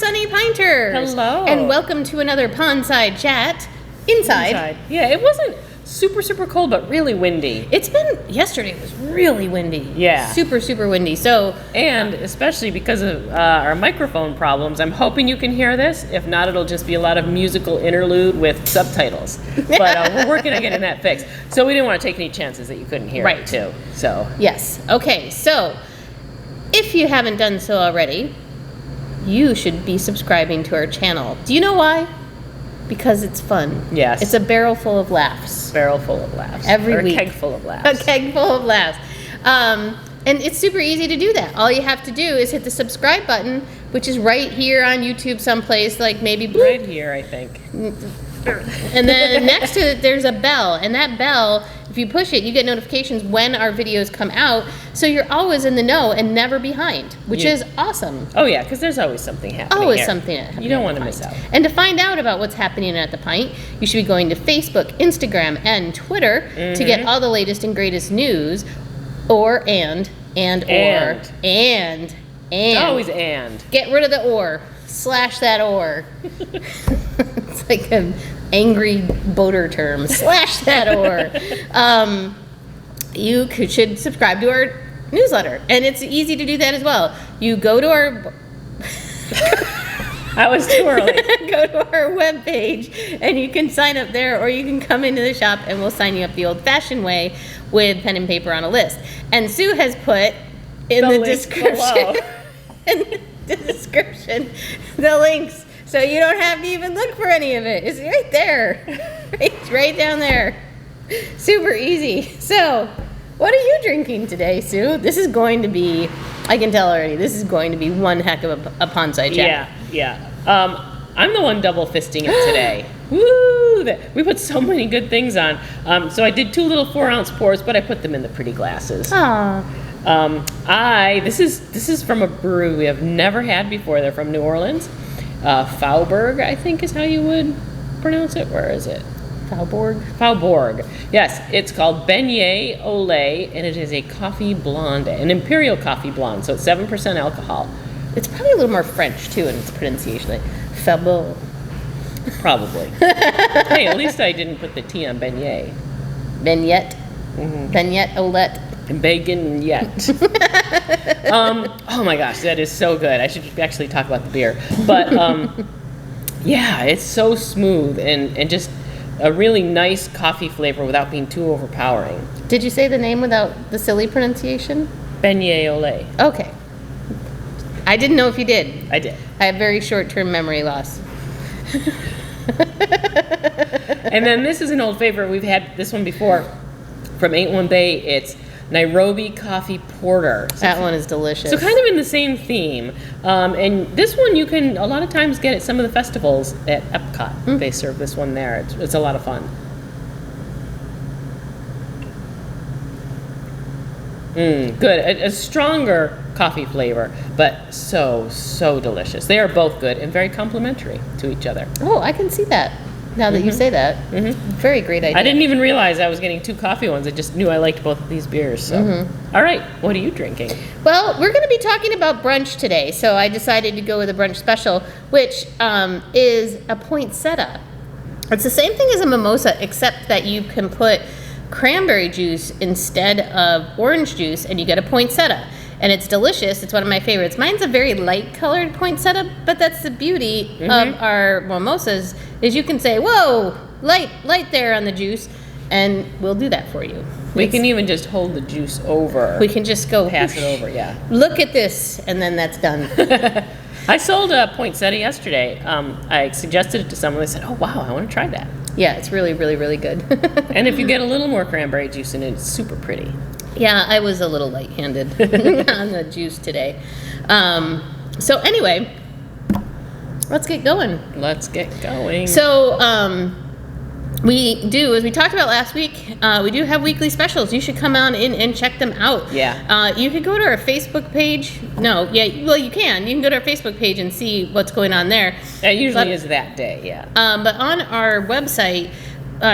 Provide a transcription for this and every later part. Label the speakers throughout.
Speaker 1: Sunny Pinters.
Speaker 2: Hello.
Speaker 1: And welcome to another Pondside chat. Inside.
Speaker 2: Yeah, it wasn't super cold, but really windy.
Speaker 1: Yesterday was really windy.
Speaker 2: Yeah.
Speaker 1: Super windy. So,
Speaker 2: and especially because of our microphone problems, I'm hoping you can hear this. If not, it'll just be a lot of musical interlude with subtitles. But we're working on getting that fixed. So we didn't want to take any chances that you couldn't hear it too. So.
Speaker 1: Yes. Okay, so if you haven't done so already, you should be subscribing to our channel. Do you know why? Because it's fun.
Speaker 2: Yes.
Speaker 1: It's a barrel full of laughs.
Speaker 2: Barrel full of laughs.
Speaker 1: Every week.
Speaker 2: A keg full of laughs.
Speaker 1: A keg full of laughs. And it's super easy to do that. All you have to do is hit the subscribe button, which is right here on YouTube someplace, like maybe
Speaker 2: right here, I think.
Speaker 1: And then next to it, there's a bell. And that bell, if you push it, you get notifications when our videos come out. So you're always in the know and never behind, which is awesome.
Speaker 2: Oh, yeah, because there's always something happening.
Speaker 1: Always
Speaker 2: here.
Speaker 1: something happening.
Speaker 2: You don't want to miss out.
Speaker 1: And to find out about what's happening at the Pint, you should be going to Facebook, Instagram, and Twitter to get all the latest and greatest news. And.
Speaker 2: Always and.
Speaker 1: Get rid of the or. Slash that or. It's like an angry boater term. Slash that or. You should subscribe to our newsletter. And it's easy to do that as well. You go to our...
Speaker 2: I was too early.
Speaker 1: Go to our webpage and you can sign up there, or you can come into the shop and we'll sign you up the old-fashioned way with pen and paper on a list. And Sue has put in the description the links, so you don't have to even look for any of it. It's right there. It's right down there. Super easy. So, what are you drinking today, Sue? This is going to be, I can tell already, this is going to be one heck of a Pondside chat.
Speaker 2: Yeah. I'm the one double fisting it today. Woo! We put so many good things on. So I did 2 little 4-ounce pours, but I put them in the pretty glasses.
Speaker 1: Aww.
Speaker 2: This is from a brewery we have never had before. They're from New Orleans. Faubourg, I think is how you would pronounce it. Where is it? Faubourg. Yes, it's called Beignet au lait, and it is a coffee blonde, an imperial coffee blonde, so it's 7% alcohol.
Speaker 1: It's probably a little more French, too, in its pronunciation, like Faubourg.
Speaker 2: Probably. Hey, at least I didn't put the T on beignet.
Speaker 1: Beignet. Beignet Olette.
Speaker 2: And bacon yet. Oh my gosh, that is so good. I should actually talk about the beer. But yeah, it's so smooth and just a really nice coffee flavor without being too overpowering.
Speaker 1: Did you say the name without the silly pronunciation?
Speaker 2: Beignet au lait.
Speaker 1: Okay. I didn't know if you did.
Speaker 2: I did.
Speaker 1: I have very short-term memory loss.
Speaker 2: And then this is an old favorite. We've had this one before from 81 Bay. It's Nairobi Coffee Porter. So
Speaker 1: that one is delicious.
Speaker 2: So kind of in the same theme. And this one you can a lot of times get at some of the festivals at Epcot. They serve this one there. It's a lot of fun. Good. A stronger coffee flavor, but so delicious. They are both good and very complimentary to each other.
Speaker 1: Oh, I can see that. Now that you say that. Very great idea.
Speaker 2: I didn't even realize I was getting 2 coffee ones. I just knew I liked both of these beers. So. All right, what are you drinking?
Speaker 1: Well, we're going to be talking about brunch today, so I decided to go with a brunch special, which is a poinsettia. It's the same thing as a mimosa, except that you can put cranberry juice instead of orange juice, and you get a poinsettia. And it's delicious. It's one of my favorites. Mine's a very light colored poinsettia, but that's the beauty of our mimosas, is you can say, whoa, light there on the juice, and we'll do that for you.
Speaker 2: We can even just hold the juice over.
Speaker 1: We can just go
Speaker 2: pass it over, yeah.
Speaker 1: Look at this, and then that's done.
Speaker 2: I sold a poinsettia yesterday. I suggested it to someone. They said, oh, wow, I want to try that.
Speaker 1: Yeah, it's really good.
Speaker 2: And if you get a little more cranberry juice in it, it's super pretty.
Speaker 1: Yeah, I was a little light-handed on the juice today. So anyway, let's get going.
Speaker 2: Let's get going.
Speaker 1: So we do, as we talked about last week, we do have weekly specials. You should come on in and check them out.
Speaker 2: Yeah.
Speaker 1: You can go to our Facebook page. You can. You can go to our Facebook page and see what's going on there.
Speaker 2: It usually is that day, yeah.
Speaker 1: But on our website,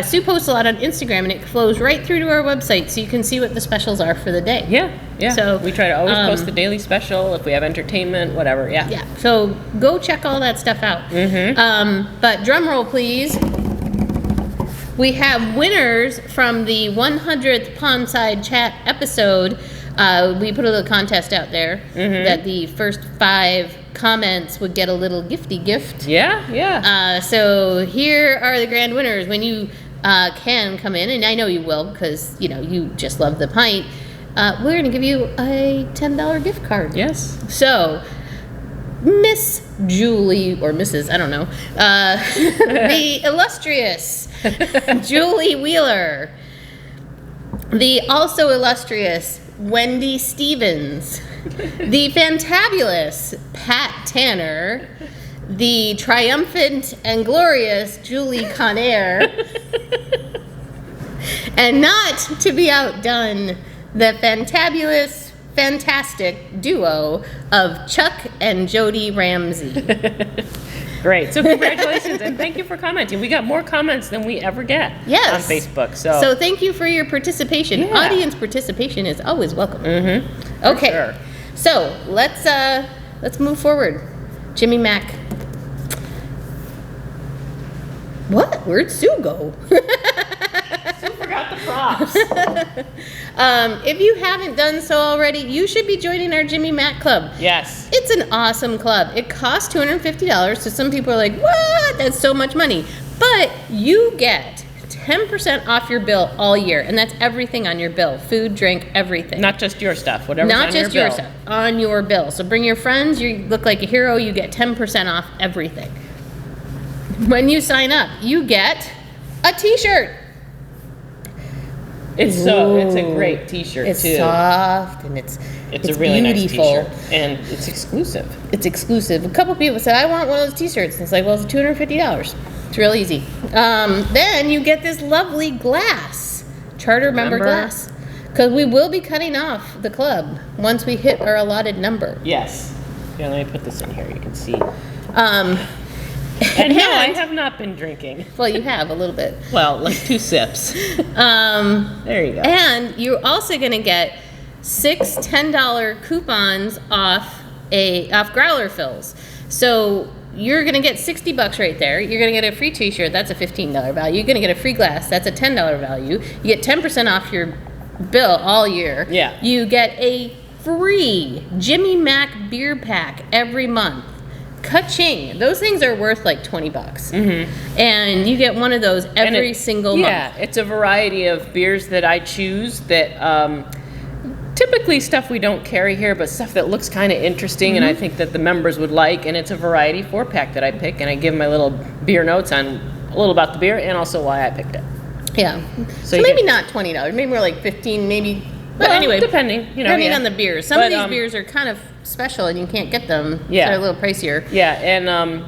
Speaker 1: Sue posts a lot on Instagram, and it flows right through to our website, so you can see what the specials are for the day.
Speaker 2: Yeah.
Speaker 1: So
Speaker 2: we try to always post the daily special if we have entertainment, whatever. Yeah.
Speaker 1: Yeah. So go check all that stuff out. But drum roll, please. We have winners from the 100th Pondside chat episode. We put a little contest out there that the first 5 comments would get a little gifty gift.
Speaker 2: Yeah.
Speaker 1: So here are the grand winners. When you can come in, and I know you will because, you just love the pint, we're going to give you a $10 gift card.
Speaker 2: Yes.
Speaker 1: So, Miss Julie, or Mrs., I don't know, the illustrious Julie Wheeler, the also illustrious Wendy Stevens, the fantabulous Pat Tanner, the triumphant and glorious Julie Conair, and not to be outdone, the fantabulous, fantastic duo of Chuck and Jody Ramsey.
Speaker 2: Great. So congratulations and thank you for commenting. We got more comments than we ever get on Facebook. So
Speaker 1: thank you for your participation.
Speaker 2: Yeah.
Speaker 1: Audience participation is always welcome.
Speaker 2: Okay.
Speaker 1: Sure. So let's move forward. Jimmy Mac. What? Where'd Sue go?
Speaker 2: Sue forgot the props.
Speaker 1: If you haven't done so already, you should be joining our Jimmy Mac Club.
Speaker 2: Yes.
Speaker 1: It's an awesome club. It costs $250, so some people are like, what? That's so much money. But you get 10% off your bill all year, and that's everything on your bill. Food, drink, everything.
Speaker 2: Not just your stuff, whatever's
Speaker 1: Not
Speaker 2: on
Speaker 1: just
Speaker 2: your
Speaker 1: your
Speaker 2: bill.
Speaker 1: stuff, on your bill. So bring your friends, you look like a hero, you get 10% off everything. When you sign up, you get a t-shirt.
Speaker 2: It's a great t-shirt
Speaker 1: It's
Speaker 2: too.
Speaker 1: soft and it's
Speaker 2: a really
Speaker 1: beautiful.
Speaker 2: nice t-shirt. And it's exclusive.
Speaker 1: It's exclusive. A couple people said, I want one of those t-shirts. And it's like, well, it's $250. It's real easy. Then you get this lovely glass, charter member glass. Because we will be cutting off the club once we hit our allotted number.
Speaker 2: Yes. Yeah, let me put this in here. You can see.
Speaker 1: And
Speaker 2: no, I have not been drinking.
Speaker 1: Well, you have a little bit.
Speaker 2: Well, like 2 sips. There you go.
Speaker 1: And you're also going to get 6 $10 coupons off growler fills. So you're going to get $60 right there. You're going to get a free t-shirt. That's a $15 value. You're going to get a free glass. That's a $10 value. You get 10% off your bill all year.
Speaker 2: Yeah.
Speaker 1: You get a free Jimmy Mac beer pack every month. Ka-ching! Those things are worth like $20. And you get one of those every single month.
Speaker 2: Yeah, it's a variety of beers that I choose that typically stuff we don't carry here, but stuff that looks kind of interesting and I think that the members would like. And it's a variety 4-pack that I pick, and I give my little beer notes on a little about the beer and also why I picked it.
Speaker 1: Yeah. So maybe not $20. Maybe more like $15. Maybe. But anyway,
Speaker 2: depending
Speaker 1: on the beers. Some of these beers are kind of special, and you can't get them.
Speaker 2: Yeah.
Speaker 1: So they're a little pricier.
Speaker 2: Yeah, and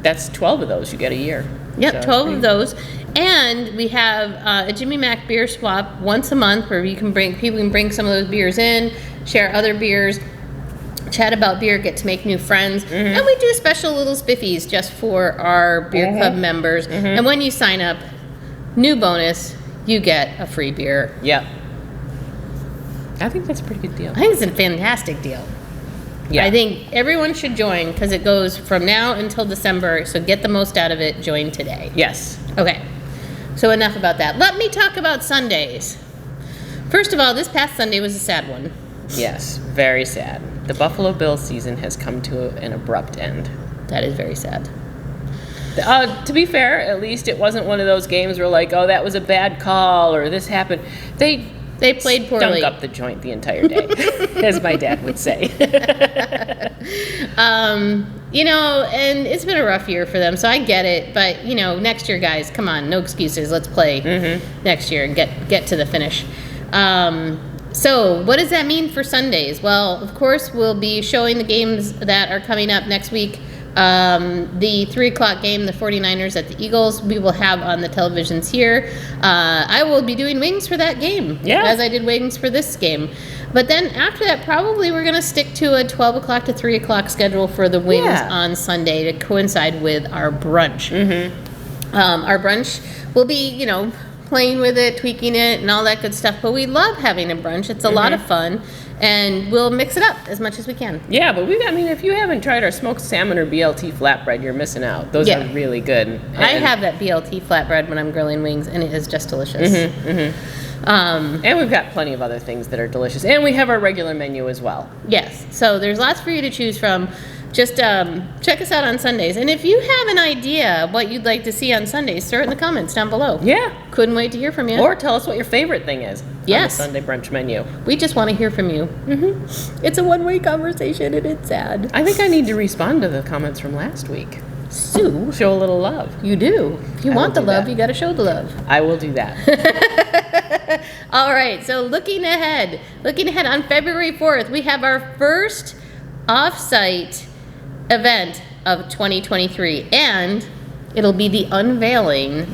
Speaker 2: that's 12 of those you get a year.
Speaker 1: Yep,
Speaker 2: So
Speaker 1: 12 of those. And we have a Jimmy Mac beer swap once a month where people can bring some of those beers in, share other beers, chat about beer, get to make new friends. And we do special little spiffies just for our beer club members. And when you sign up, new bonus, you get a free beer.
Speaker 2: Yep. I think that's a pretty good deal.
Speaker 1: I think it's a fantastic deal.
Speaker 2: Yeah.
Speaker 1: I think everyone should join because it goes from now until December. So get the most out of it. Join today.
Speaker 2: Yes.
Speaker 1: Okay. So enough about that. Let me talk about Sundays. First of all, this past Sunday was a sad one.
Speaker 2: Yes, very sad. The Buffalo Bills season has come to an abrupt end.
Speaker 1: That is very sad.
Speaker 2: To be fair, at least it wasn't one of those games where like, oh, that was a bad call or this happened. They
Speaker 1: played poorly.
Speaker 2: Stunk up the joint the entire day, as my dad would say.
Speaker 1: And it's been a rough year for them, so I get it. But, next year, guys, come on, no excuses. Let's play next year and get to the finish. So what does that mean for Sundays? Well, of course, we'll be showing the games that are coming up next week. The 3 o'clock game, the 49ers at the Eagles, we will have on the televisions here. I will be doing wings for that game, as I did wings for this game. But then after that, probably we're going to stick to a 12 o'clock to 3 o'clock schedule for the wings on Sunday to coincide with our brunch. Our brunch will be, playing with it, tweaking it, and all that good stuff. But we love having a brunch. It's a lot of fun, and we'll mix it up as much as we can.
Speaker 2: Yeah, but if you haven't tried our smoked salmon or BLT flatbread, you're missing out. Those are really good. And
Speaker 1: I have that BLT flatbread when I'm grilling wings, and it is just delicious.
Speaker 2: And we've got plenty of other things that are delicious. And we have our regular menu as well.
Speaker 1: Yes, so there's lots for you to choose from. Just check us out on Sundays. And if you have an idea what you'd like to see on Sundays, throw it in the comments down below.
Speaker 2: Yeah.
Speaker 1: Couldn't wait to hear from you.
Speaker 2: Or tell us what your favorite thing is on the Sunday brunch menu.
Speaker 1: We just want to hear from you. It's a one-way conversation, and it's sad.
Speaker 2: I think I need to respond to the comments from last week.
Speaker 1: Sue.
Speaker 2: Show a little love.
Speaker 1: You do. If you want the love, you got to show the love.
Speaker 2: I will do that.
Speaker 1: All right, so looking ahead on February 4th, we have our first off-site event of 2023, and it'll be the unfurling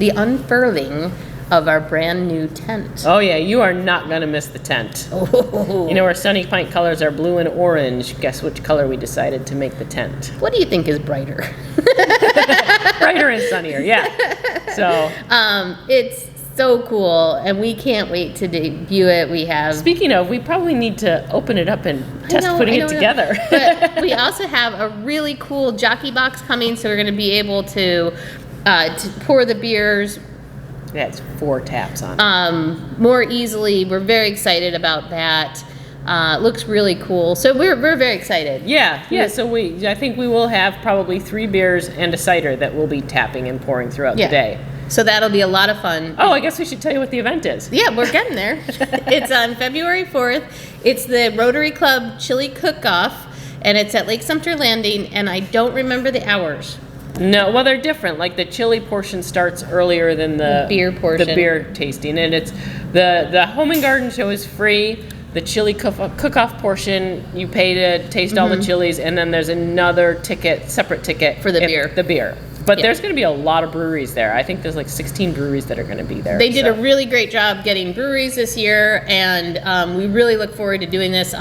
Speaker 1: of our brand new tent.
Speaker 2: Oh yeah, you are not gonna miss the tent.
Speaker 1: Oh.
Speaker 2: Our Sunny Pint colors are blue and orange. Guess which color we decided to make the tent?
Speaker 1: What do you think is brighter?
Speaker 2: Brighter and sunnier, yeah. So
Speaker 1: it's so cool, and we can't wait to debut it.
Speaker 2: Speaking of, we probably need to open it up and test putting it together.
Speaker 1: But we also have a really cool jockey box coming, so we're going to be able to pour the beers.
Speaker 2: Yeah, it's 4 taps on.
Speaker 1: More easily. We're very excited about that. It looks really cool. So we're very excited.
Speaker 2: Yeah. So I think we will have probably 3 beers and a cider that we'll be tapping and pouring throughout the day.
Speaker 1: So that'll be a lot of fun.
Speaker 2: Oh, I guess we should tell you what the event is.
Speaker 1: Yeah, we're getting there. It's on February 4th. It's the Rotary Club Chili Cook-Off, and it's at Lake Sumter Landing, and I don't remember the hours.
Speaker 2: No, well, they're different. Like the chili portion starts earlier than the
Speaker 1: beer portion.
Speaker 2: The beer tasting, and it's the Home and Garden show is free. The chili cook-off portion, you pay to taste all the chilies, and then there's another separate ticket
Speaker 1: for the beer.
Speaker 2: The beer. But there's going to be a lot of breweries there. I think there's like 16 breweries that are going to be there.
Speaker 1: They did a really great job getting breweries this year, and we really look forward to doing this.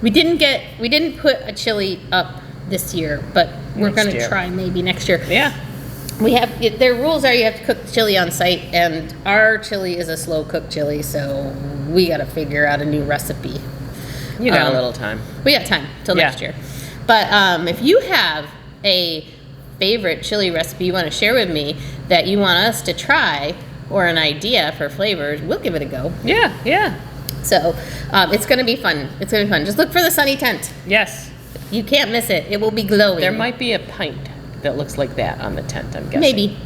Speaker 1: We didn't put a chili up this year, but we're going to try maybe next year.
Speaker 2: Yeah.
Speaker 1: Their rules are you have to cook the chili on site, and our chili is a slow cooked chili, so we got to figure out a new recipe.
Speaker 2: You got a little time.
Speaker 1: We got time till next year. But if you have a favorite chili recipe you want to share with me that you want us to try, or an idea for flavors, we'll give it a go.
Speaker 2: Yeah.
Speaker 1: So it's going to be fun. Just look for the Sunny tent.
Speaker 2: Yes.
Speaker 1: You can't miss it. It will be glowing.
Speaker 2: There might be a pint that looks like that on the tent, I'm guessing.
Speaker 1: Maybe.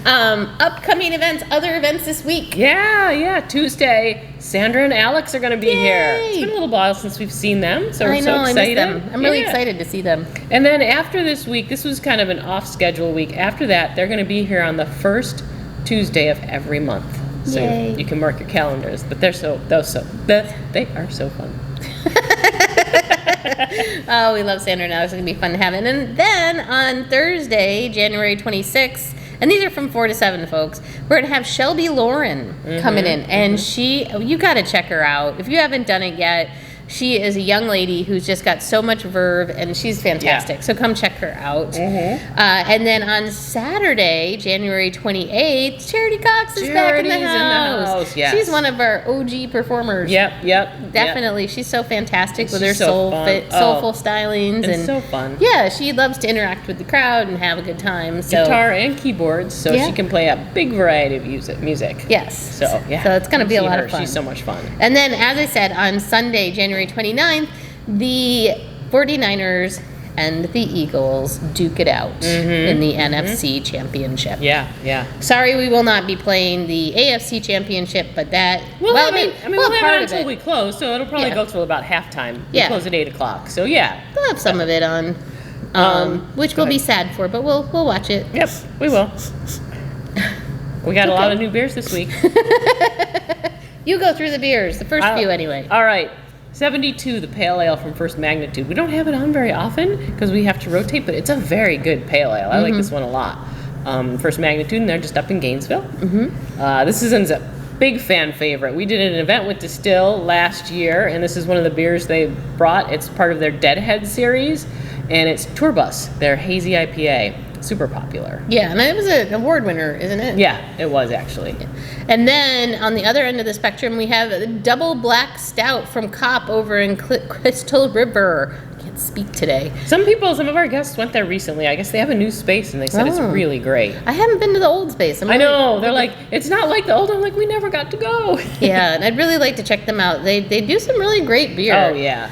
Speaker 1: Upcoming events, other events this week.
Speaker 2: Yeah. Tuesday, Sandra and Alex are going to be here. It's been a little while since we've seen them, so we're so excited.
Speaker 1: I miss them. I'm really excited to see them.
Speaker 2: And then after this week, this was kind of an off-schedule week. After that, they're going to be here on the first Tuesday of every month. So you can mark your calendars. But they are so fun.
Speaker 1: Oh, we love Sandra and Alex. It's going to be fun to have it. And then on Thursday, January 26th, and these are from 4 to 7, folks, we're going to have Shelby Lauren coming in. And you got to check her out. If you haven't done it yet, she is a young lady who's just got so much verve, and she's fantastic. Yeah. So come check her out. And then on Saturday, January 28th, Charity Cox is back in the house.
Speaker 2: Yes.
Speaker 1: She's one of our OG performers.
Speaker 2: Yep.
Speaker 1: Definitely. She's so fantastic with her soulful stylings.
Speaker 2: And so fun.
Speaker 1: Yeah, she loves to interact with the crowd and have a good time. So.
Speaker 2: Guitar and keyboards, so she can play a big variety of music.
Speaker 1: Yes.
Speaker 2: So
Speaker 1: it's going to be a lot of fun.
Speaker 2: She's so much fun.
Speaker 1: And then, as I said, on Sunday, January 29th, the 49ers and the Eagles duke it out in the NFC Championship.
Speaker 2: Yeah.
Speaker 1: Sorry, we will not be playing the AFC Championship, but that...
Speaker 2: we'll have it until we close, so it'll probably go till about halftime. We close at 8 o'clock, so yeah.
Speaker 1: We'll have some of it on, which we'll be sad for, but we'll watch it.
Speaker 2: Yep, we will. We got a lot of new beers this week.
Speaker 1: You go through the beers, the first few anyway.
Speaker 2: All right. 72, the pale ale from First Magnitude. We don't have it on very often because we have to rotate, but it's a very good pale ale. I like this one a lot. First Magnitude, and they're just up in Gainesville. This is a big fan favorite. We did an event with Distill last year, and this is one of the beers they brought. It's part of their Deadhead series, and it's Tour Bus, their hazy IPA. super popular.
Speaker 1: Yeah, and it was an award winner, isn't it?
Speaker 2: Yeah, it was actually.
Speaker 1: And then on the other end of the spectrum, we have a double black stout from Cop over in Crystal River. I can't speak today.
Speaker 2: Some of our guests went there recently. I guess they have a new space, and they said it's really great.
Speaker 1: I haven't been to the old space.
Speaker 2: I know. They're like, it's not like the old. I'm like, we never got to go.
Speaker 1: Yeah, and I'd really like to check them out. They do some really great beer.
Speaker 2: Oh, yeah.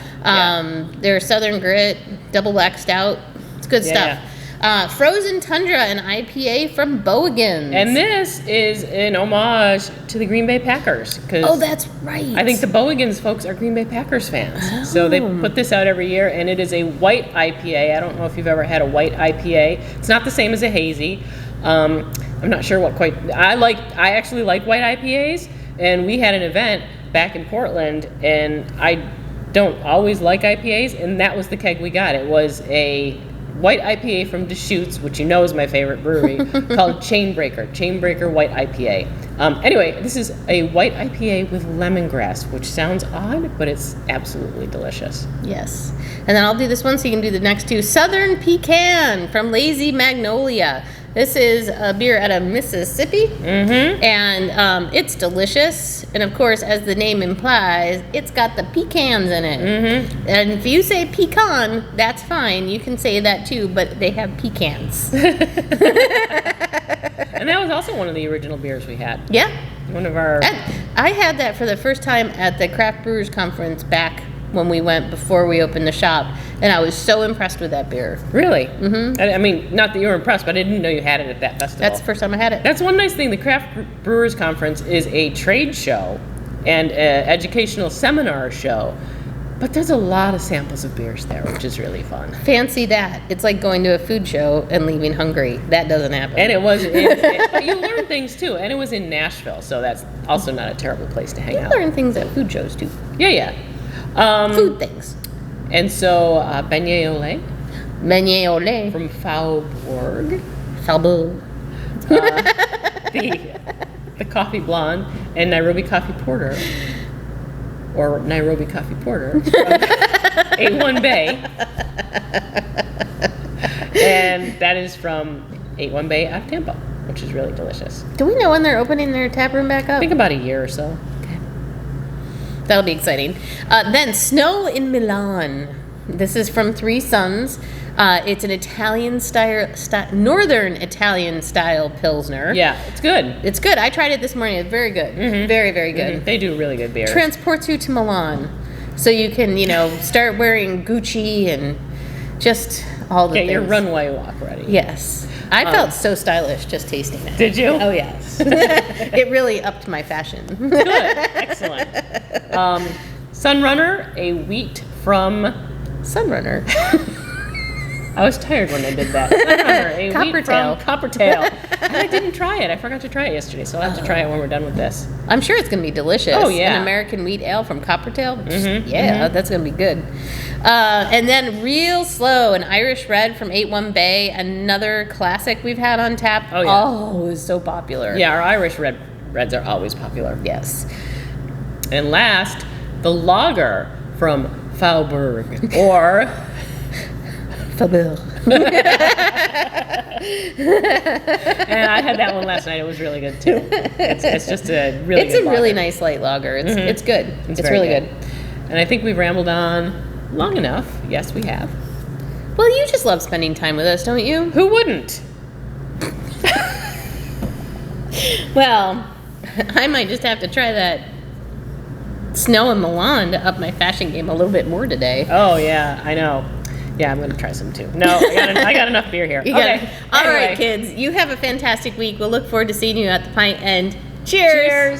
Speaker 1: Their Southern Grit, double black stout. It's good stuff. Frozen Tundra, an IPA from Bowigan's.
Speaker 2: And this is an homage to the Green Bay Packers.
Speaker 1: Oh, that's right.
Speaker 2: I think the Bowigan's folks are Green Bay Packers fans. So they put this out every year, and it is a white IPA. I don't know if you've ever had a white IPA. It's not the same as a hazy. I'm not sure what quite... I actually like white IPAs, and we had an event back in Portland, and I don't always like IPAs, and that was the keg we got. It was a white IPA from Deschutes, which you know is my favorite brewery, called Chainbreaker White IPA. Anyway, this is a white IPA with lemongrass, which sounds odd, but it's absolutely delicious.
Speaker 1: Yes. And then I'll do this one so you can do the next two. Southern Pecan from Lazy Magnolia. This is a beer out of Mississippi, and it's delicious. And of course, as the name implies, it's got the pecans in it. And if you say pecan, that's fine. You can say that too, but they have pecans.
Speaker 2: And that was also one of the original beers we had.
Speaker 1: Yeah.
Speaker 2: One of our...
Speaker 1: I had that for the first time at the Craft Brewers Conference back when we went before we opened the shop, and I was so impressed with that beer.
Speaker 2: Really? I mean, not that you were impressed, but I didn't know you had it at that festival.
Speaker 1: That's the first time I had it.
Speaker 2: That's one nice thing. The Craft Brewers Conference is a trade show and an educational seminar show, but there's a lot of samples of beers there, which is really fun.
Speaker 1: Fancy that. It's like going to a food show and leaving hungry. That doesn't happen.
Speaker 2: And but you learn things too, and it was in Nashville, so that's also not a terrible place to hang out.
Speaker 1: You learn things at food shows too.
Speaker 2: Yeah.
Speaker 1: Food things.
Speaker 2: And so, beignet au lait.
Speaker 1: Beignet au lait.
Speaker 2: From Faubourg. The coffee blonde and Nairobi coffee porter. Or Nairobi coffee porter. From A1 Bay. And that is from A1 Bay out of Tampa, which is really delicious.
Speaker 1: Do we know when they're opening their tap room back up?
Speaker 2: I think about a year or so.
Speaker 1: That'll be exciting. Then Snow in Milan. This is from Three Sons. It's an Italian northern Italian style Pilsner.
Speaker 2: Yeah, it's good.
Speaker 1: It's good. I tried it this morning. It's very good. Very, very good.
Speaker 2: They do really good beer.
Speaker 1: Transports you to Milan. So you can, start wearing Gucci and just all the things.
Speaker 2: Get your runway walk ready.
Speaker 1: Yes. I felt so stylish just tasting it.
Speaker 2: Did you?
Speaker 1: Oh, yes. It really upped my fashion.
Speaker 2: Good. Excellent. Sunrunner, a wheat from...
Speaker 1: Sunrunner.
Speaker 2: I was tired when I did that. Sunrunner, a wheat from Coppertail. And I didn't try it. I forgot to try it yesterday, so I'll have to try it when we're done with this.
Speaker 1: I'm sure it's going to be delicious.
Speaker 2: Oh, yeah.
Speaker 1: An American wheat ale from Coppertail. That's going to be good. And then Real Slow, an Irish Red from 81 Bay, another classic we've had on tap.
Speaker 2: Oh, yeah.
Speaker 1: Oh, it's so popular.
Speaker 2: Yeah, our Irish Reds are always popular.
Speaker 1: Yes.
Speaker 2: And last, the lager from Faubourg, or...
Speaker 1: Faubourg.
Speaker 2: And I had that one last night. It was really good, too. It's just a really good
Speaker 1: It's a
Speaker 2: lager.
Speaker 1: really nice light lager. It's good. It's really good.
Speaker 2: And I think we've rambled on long enough. Yes, we have.
Speaker 1: Well, you just love spending time with us, don't you?
Speaker 2: Who wouldn't?
Speaker 1: Well, I might just have to try that Snow in Milan to up my fashion game a little bit more today.
Speaker 2: Oh, yeah, I know. Yeah, I'm going to try some, too. No, I got enough beer here. Okay.
Speaker 1: All right, kids. You have a fantastic week. We'll look forward to seeing you at the Pint, and cheers.
Speaker 2: Cheers.